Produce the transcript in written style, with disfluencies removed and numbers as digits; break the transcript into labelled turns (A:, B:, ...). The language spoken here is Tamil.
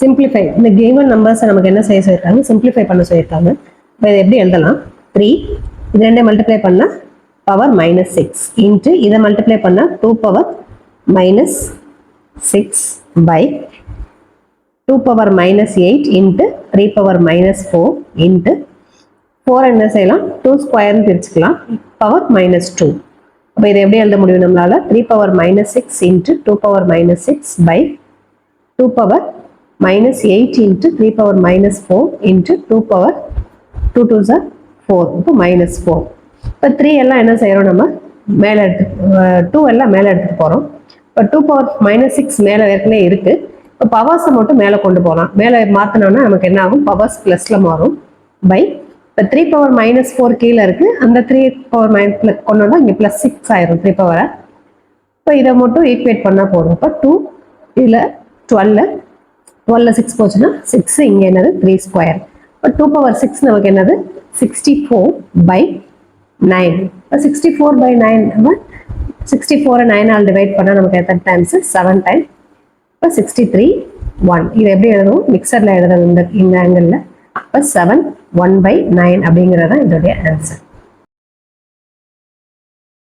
A: சிம்பிளிஃபை இந்த given நம்பர்ஸை நமக்கு என்ன செய்ய சொல்லியிருக்காங்க, சிம்பிளிஃபை பண்ண சொல்லியிருக்காங்க. இப்போ இதை எப்படி எழுதலாம், 3 இது ரெண்டே மல்டிப்ளை பண்ணால் பவர் -6 இன்ட்டு இதை மல்டிப்ளை பண்ணால் 2 power -6 by 2 power -8 into 3 power -4 into 4 என்ன செய்யலாம் 2 ஸ்கொயர்னு பிரிச்சுக்கலாம் பவர் -2. அப்போ இதை எப்படி எழுத முடியும் நம்மளால 3 power -6 into 2 power -6 by 2 power -8 into 3 power -4 into 2 power 2 2s are 4 இப்போ -4. இப்போ 3 எல்லாம் என்ன செய்கிறோம் நம்ம மேலே எடுத்து 2 எல்லாம் மேலே எடுத்துகிட்டு போகிறோம். இப்போ 2 பவர் -6 மேலே ஏற்கனவே இருக்குது. இப்போ பவர்ஸை மட்டும் மேலே கொண்டு போகலாம். மேலே மாற்றினோன்னா நமக்கு என்ன ஆகும், பவர்ஸ் ப்ளஸில் மாறும் பை இப்போ 3 பவர் -4 கீழே இருக்குது. அந்த 3 பவர் கொண்டு வந்தால் இங்கே +6 ஆயிரும் 3 பவரை. இப்போ இதை மட்டும் ஈக்குவேட் பண்ணால் போதும். இப்போ 2 இதில் 12 6 போச்சுன்னா 6 இங்கே என்னது 3 ஸ்கொயர். இப்போ 2 பவர் 6 நமக்கு என்னது 64 பை 9. இப்போ 64 பை 9 நம்ம 64 9 ஆல் டிவைட் பண்ணால் நமக்கு எத்தனை டைம்ஸ் 7 டைம். இப்போ 63 1. இது எப்படி எழுதுவோம், மிக்சரில் எழுதுறது இந்த ஆங்கிளில். இப்போ 7 1/9 அப்படிங்கிறது தான் இதோடைய ஆன்சர்.